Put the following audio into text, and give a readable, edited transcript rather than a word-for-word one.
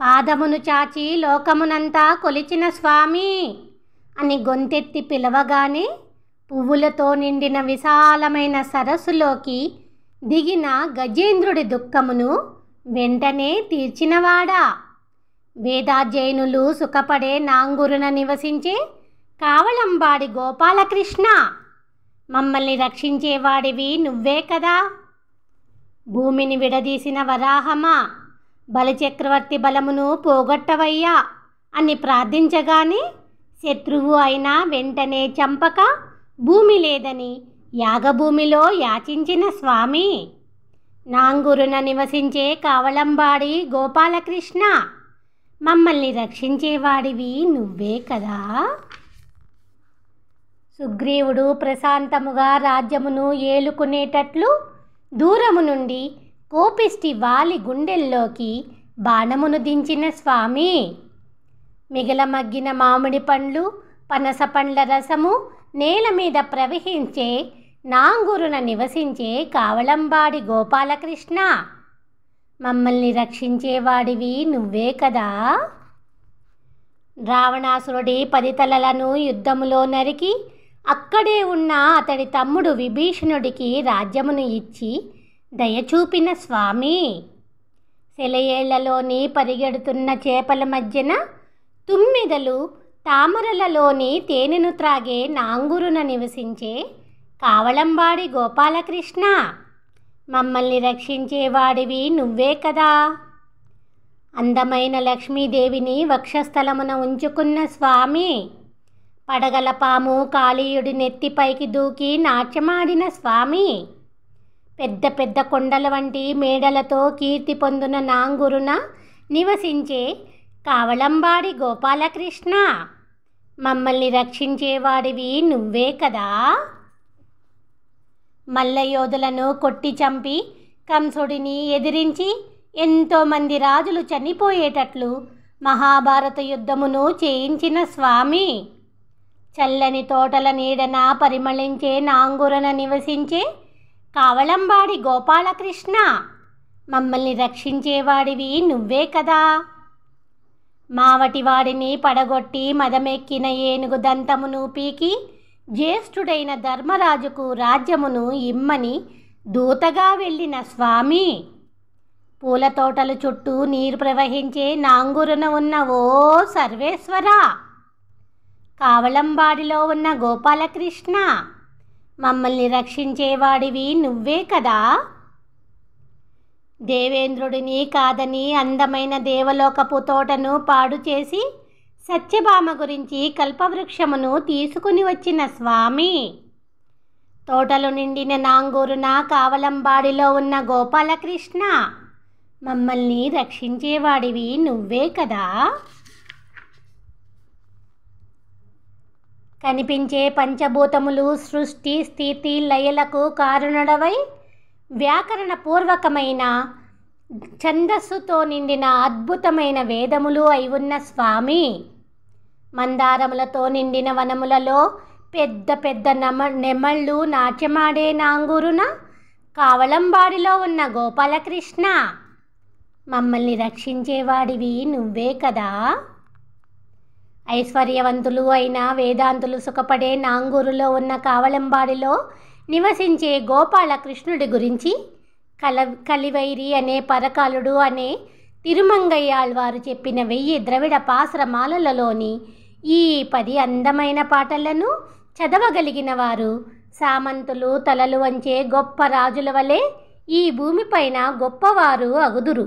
పాదమును చాచి లోకమునంతా కొలిచిన స్వామి అని గొంతెత్తి పిలవగానే పువ్వులతో నిండిన విశాలమైన సరస్సులోకి దిగిన గజేంద్రుడి దుఃఖమును వెంటనే తీర్చినవాడా. వేదాధ్యయనులు సుఖపడే నాంగురున నివసించే కావళంబాడి గోపాలకృష్ణ, మమ్మల్ని రక్షించేవాడివి నువ్వే కదా. భూమిని విడదీసిన వరాహమా, బలిచక్రవర్తి బలమును పోగొట్టవయ్యా అని ప్రార్థించగానే శత్రువు అయినా వెంటనే చంపక భూమి లేదని యాగభూమిలో యాచించిన స్వామి, నాంగురున నివసించే కావళంబాడి గోపాలకృష్ణ, మమ్మల్ని రక్షించేవాడివి నువ్వే కదా. సుగ్రీవుడు ప్రశాంతముగా రాజ్యమును ఏలుకునేటట్లు దూరము నుండి కోపిష్టి వాలి గుండెల్లోకి బాణమును దించిన స్వామి, మిగలమగ్గిన మామిడి పండ్లు పనస పండ్ల రసము నేల మీద ప్రవహించే నాంగురున నివసించే కావళంబాడి గోపాలకృష్ణ, మమ్మల్ని రక్షించేవాడివి నువ్వే కదా. రావణాసురుడి 10 తలలను యుద్ధములో నరికి అక్కడే ఉన్న అతడి తమ్ముడు విభీషణుడికి రాజ్యమును ఇచ్చి దయచూపిన స్వామి, సెలయేళ్లలోని పరిగెడుతున్న చేపల మధ్యన తుమ్మిదలు తామరలలోని తేనెను త్రాగే నాంగురున నివసించే కావళంబాడి గోపాలకృష్ణ, మమ్మల్ని రక్షించేవాడివి నువ్వే కదా. అందమైన లక్ష్మీదేవిని వక్షస్థలమున ఉంచుకున్న స్వామి, పడగల పాము కాళీయుడి నెత్తిపైకి దూకి నాట్యమాడిన స్వామి, పెద్ద పెద్ద కొండల వంటి మేడలతో కీర్తి పొందిన నాంగురున నివసించే కావళంబాడి గోపాలకృష్ణ, మమ్మల్ని రక్షించేవాడివి నువ్వే కదా. మల్లయోధులను కొట్టి చంపి కంసుడిని ఎదిరించి ఎంతోమంది రాజులు చనిపోయేటట్లు మహాభారత యుద్ధమును చేయించిన స్వామి, చల్లని తోటల నీడన పరిమళించే నాంగురన నివసించే కావళంబాడి గోపాలకృష్ణ, మమ్మల్ని రక్షించేవాడివి నువ్వే కదా. మావటివాడిని పడగొట్టి మదమెక్కిన ఏనుగు దంతమును పీకి జ్యేష్ఠుడైన ధర్మరాజుకు రాజ్యమును ఇమ్మని దూతగా వెళ్ళిన స్వామి, పూల తోటల చుట్టూ నీరు ప్రవహించే నాంగురున ఉన్న ఓ సర్వేశ్వర, కావళంబాడిలో ఉన్న గోపాలకృష్ణ, మమ్మల్ని రక్షించేవాడివి నువ్వే కదా. దేవేంద్రుడిని కాదని అందమైన దేవలోకపు తోటను పాడు చేసి సత్యభామ గురించి కల్పవృక్షమును తీసుకుని వచ్చిన స్వామి, తోటలు నిండిన నాంగూరున కావళంబాడిలో ఉన్న గోపాలకృష్ణ, మమ్మల్ని రక్షించేవాడివి నువ్వే కదా. కనిపించే పంచభూతములు సృష్టి స్థితి లయలకు కారణుడవై వ్యాకరణపూర్వకమైన ఛందస్సుతో నిండిన అద్భుతమైన వేదములు అయి ఉన్న స్వామి, మందారములతో నిండిన వనములలో పెద్ద పెద్ద నెమళ్ళు నాట్యమాడే నాంగురున కావళంబాడిలో ఉన్న గోపాలకృష్ణ, మమ్మల్ని రక్షించేవాడివి నువ్వే కదా. ఐశ్వర్యవంతులు అయిన వేదాంతులు సుఖపడే నాంగూరులో ఉన్న కావళంబాడిలో నివసించే గోపాలకృష్ణుడి గురించి కలివైరి అనే పరకాలుడు అనే తిరుమంగయ్యాళ్వారు చెప్పిన 1000 ద్రవిడ పాశ్రమాలలోని ఈ 10 అందమైన పాటలను చదవగలిగిన వారు సామంతులు తలలు వంచే గొప్ప రాజుల వలె ఈ భూమిపైన గొప్పవారు అగుదురు.